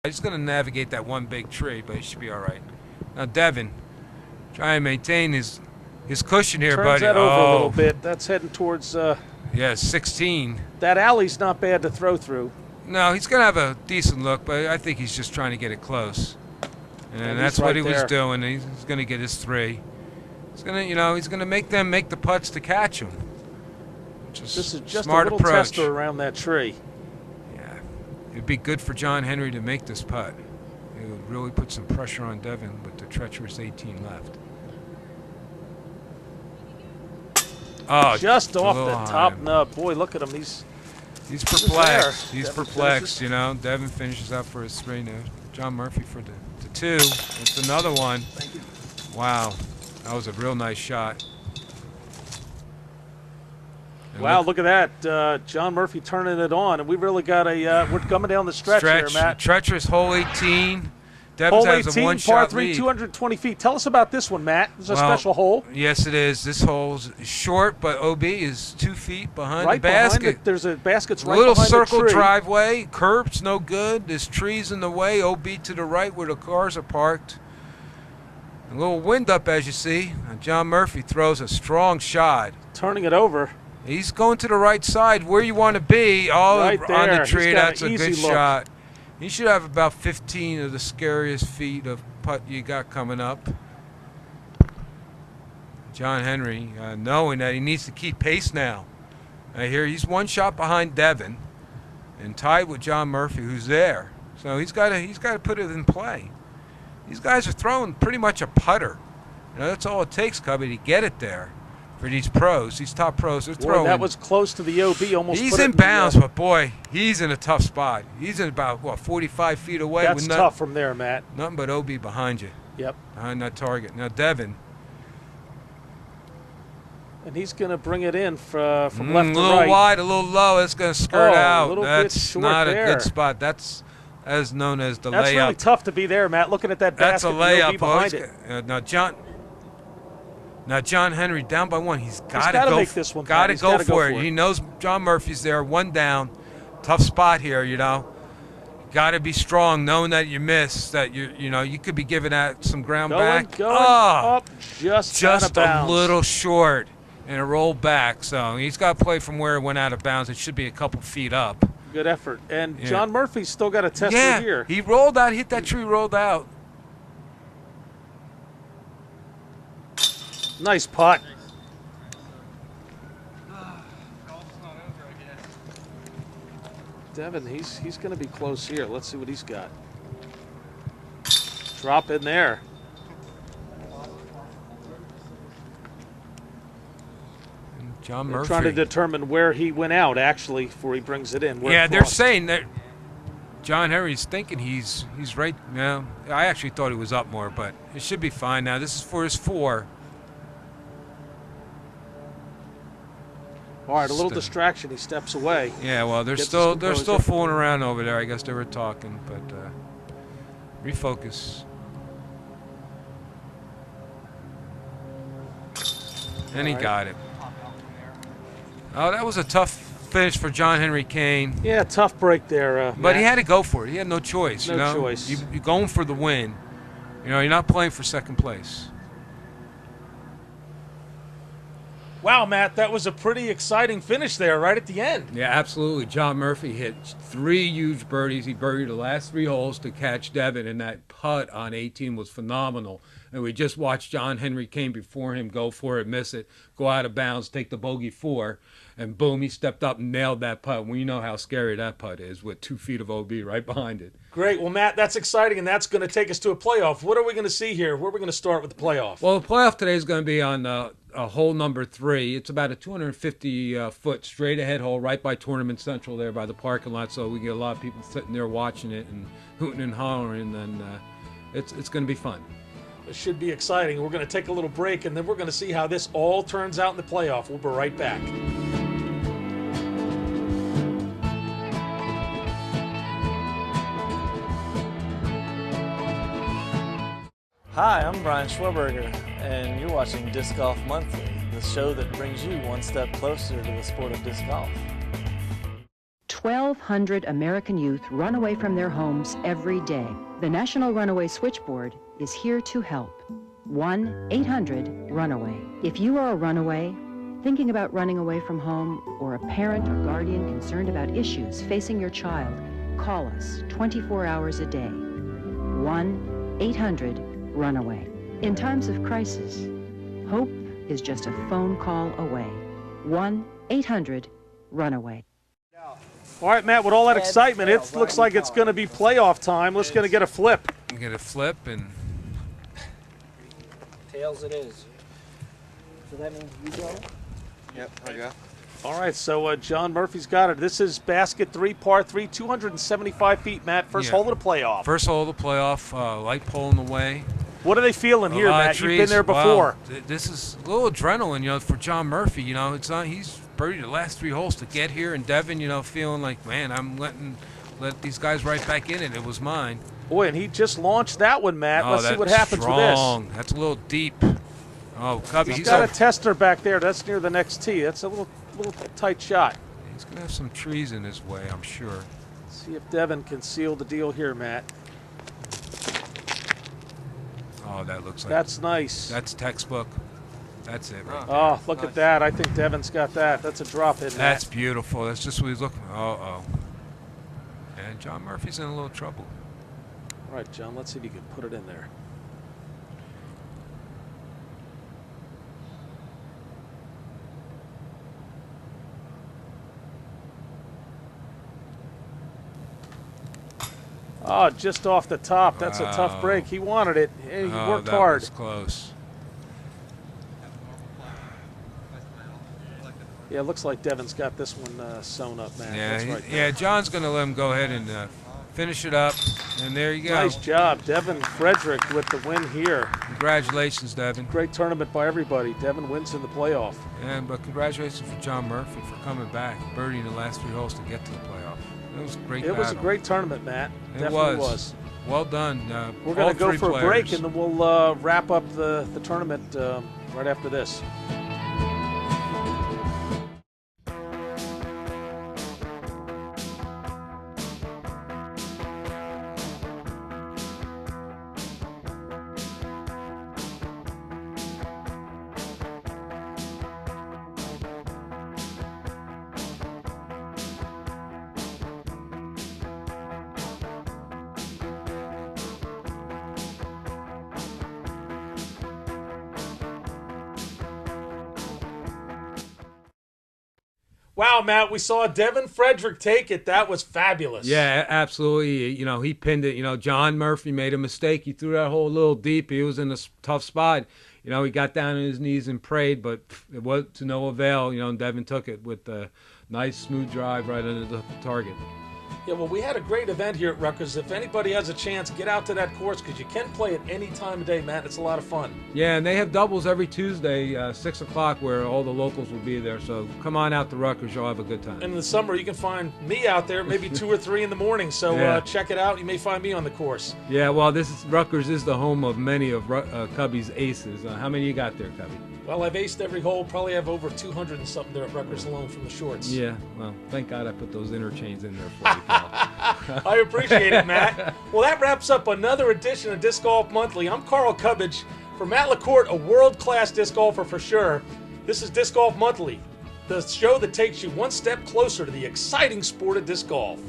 He's going to navigate that one big tree, but he should be all right. Now, Devin, try and maintain his cushion here, buddy. Turns that over a little bit. That's heading towards... yeah, 16. That alley's not bad to throw through. No, he's going to have a decent look, but I think he's just trying to get it close. And that's what he was doing. He's going to get his 3. He's going to, he's going to make them make the putts to catch him. This is just smart a little approach. tester around that tree. Yeah, it'd be good for John Henry to make this putt. It would really put some pressure on Devin with the treacherous 18 left. Oh, just off the top nub. Boy, look at him. He's perplexed. He's perplexed, Devin finishes up for his 3 now. John Murphy for the 2. It's another one. Thank you. Wow, that was a real nice shot. And wow, look at that. John Murphy turning it on. And we really got we're coming down the stretch here, Matt. Treacherous hole 18. Devin hole has 18, a one-shot par 3, lead. 220 feet. Tell us about this one, Matt. It's a special hole. Yes, it is. This hole's short, but OB is 2 feet behind right the basket. Behind there's a basket's right little behind circle the tree. driveway. Curb's no good. There's trees in the way. OB to the right where the cars are parked. A little wind up, as you see. And John Murphy throws a strong shot. Turning it over. He's going to the right side where you want to be. All right there. on the tree. That's a good look. shot. He should have about 15 of the scariest feet of putt you got coming up. John Henry, knowing that he needs to keep pace now. Here he's 1 shot behind Devin, and tied with John Murphy, who's there. So he's got to put it in play. These guys are throwing pretty much a putter. That's all it takes, Cubby, to get it there. For these pros, these top pros, they're throwing. That was close to the OB. Almost. He's in bounds, but boy, he's in a tough spot. He's in about 45 feet away. That's tough from there, Matt. Nothing but OB behind you. Yep. Behind that target. Now Devin. And he's going to bring it in from left to right. A little wide, a little low. It's going to skirt out. A little That's bit short not there. a good spot. That's as known as the layup. That's really tough to be there, Matt. Looking at that That's basket. a layup. Behind it. Now John Henry down by 1. He's got to make this one. Got to go for it. He knows John Murphy's there. 1 down. Tough spot here. Got to be strong, knowing that you miss. That you could be giving that some ground back. Going up just out of bounds. A little short, and it rolled back. So he's got to play from where it went out of bounds. It should be a couple feet up. Good effort. And John Murphy's still got a tester here. He rolled out. Hit that tree. Rolled out. Nice putt. Devin, he's going to be close here. Let's see what he's got. Drop in there. John Murphy. Trying to determine where he went out, actually, before he brings it in. They're saying that John Henry's thinking he's right now. I actually thought he was up more, but it should be fine now. This is for his 4. All right, a little distraction. He steps away. Yeah, well, they're still fooling around over there. I guess they were talking, but refocus. And he got it. Oh, that was a tough finish for John Henry Kane. Yeah, tough break there. But he had to go for it. He had no choice. No choice. You're going for the win. You're not playing for second place. Wow, Matt, that was a pretty exciting finish there right at the end. Yeah, absolutely. John Murphy hit 3 huge birdies. He birdied the last 3 holes to catch Devin, and that putt on 18 was phenomenal. And we just watched John Henry Kane before him go for it, miss it, go out of bounds, take the bogey 4, and boom, he stepped up and nailed that putt. We know how scary that putt is with 2 feet of OB right behind it. Great. Well, Matt, that's exciting, and that's going to take us to a playoff. What are we going to see here? Where are we going to start with the playoff? Well, the playoff today is going to be on hole number 3. It's about a 250-foot straight-ahead hole right by Tournament Central there by the parking lot, so we get a lot of people sitting there watching it and hooting and hollering, and it's going to be fun. It should be exciting. We're going to take a little break, and then we're going to see how this all turns out in the playoff. We'll be right back. Hi, I'm Brian Schwerberger, and you're watching Disc Golf Monthly, the show that brings you one step closer to the sport of disc golf. 1,200 American youth run away from their homes every day. The National Runaway Switchboard is here to help. 1-800-RUNAWAY. If you are a runaway, thinking about running away from home, or a parent or guardian concerned about issues facing your child, call us 24 hours a day. 1-800-RUNAWAY. In times of crisis, hope is just a phone call away. 1-800-RUNAWAY. All right, Matt, with all that excitement, it looks like it's going to be playoff time. Let's going to get a flip. Get a flip and Tails it is. So that means you go? Yep, I go. All right, so John Murphy's got it. This is basket 3, par 3, 275 feet, Matt. First hole of the playoff. First hole of the playoff, light pole in the way. What are they feeling here, Matt? You've been there Wow. before. This is a little adrenaline, for John Murphy. It's not, he's birdied the last 3 holes to get here, and Devin, feeling like, man, I'm let these guys right back in it. It was mine. Boy, and he just launched that one, Matt. Oh, Let's see what happens strong. with this. That's a little deep. Oh, Cubby, He's got a tester back there. That's near the next tee. That's a little tight shot. He's going to have some trees in his way, I'm sure. See if Devin can seal the deal here, Matt. Oh, that looks like That's nice. That's textbook. That's it right there. Oh, look at that. I think Devin's got that. That's a drop in, That's Matt. beautiful. That's just what he's looking for. Uh-oh. And John Murphy's in a little trouble. All right, John, let's see if you can put it in there. Oh, just off the top. That's a tough break. He wanted it. Hey, he worked that hard. was close. Yeah, it looks like Devin's got this one sewn up, man. Yeah, That's right there. yeah. John's going to let him go ahead and finish it up. And there you go. Nice job, Devin Frederick with the win here. Congratulations, Devin. Great tournament by everybody. Devin wins in the playoff. But congratulations for John Murphy for coming back, birdieing the last 3 holes to get to the playoff. It was a great It was a battle. great tournament, Matt. It Definitely was. Well done. We're going to go for a break, and then then we'll wrap up the tournament right after this. Wow, Matt, we saw Devin Frederick take it. That was fabulous. Yeah, absolutely. He pinned it. John Murphy made a mistake. He threw that hole a little deep. He was in a tough spot. He got down on his knees and prayed, but it was to no avail. And Devin took it with a nice, smooth drive right under the target. Yeah, well, we had a great event here at Rutgers. If anybody has a chance, get out to that course because you can play it any time of day, Matt. It's a lot of fun. Yeah, and they have doubles every Tuesday, 6 o'clock, where all the locals will be there. So come on out to Rutgers. You'll have a good time. And in the summer, you can find me out there maybe 2 or 3 in the morning. So Yeah. check it out. You may find me on the course. Yeah, well, Rutgers is the home of many of Cubby's aces. How many you got there, Cubby? Well, I've aced every hole. Probably have over 200 and something there at Rutgers alone from the shorts. Yeah, well, thank God I put those interchains in there for you, pal. I appreciate it, Matt. Well, that wraps up another edition of Disc Golf Monthly. I'm Carl Cubbage. For Matt LaCourte, a world-class disc golfer for sure. This is Disc Golf Monthly, the show that takes you one step closer to the exciting sport of disc golf.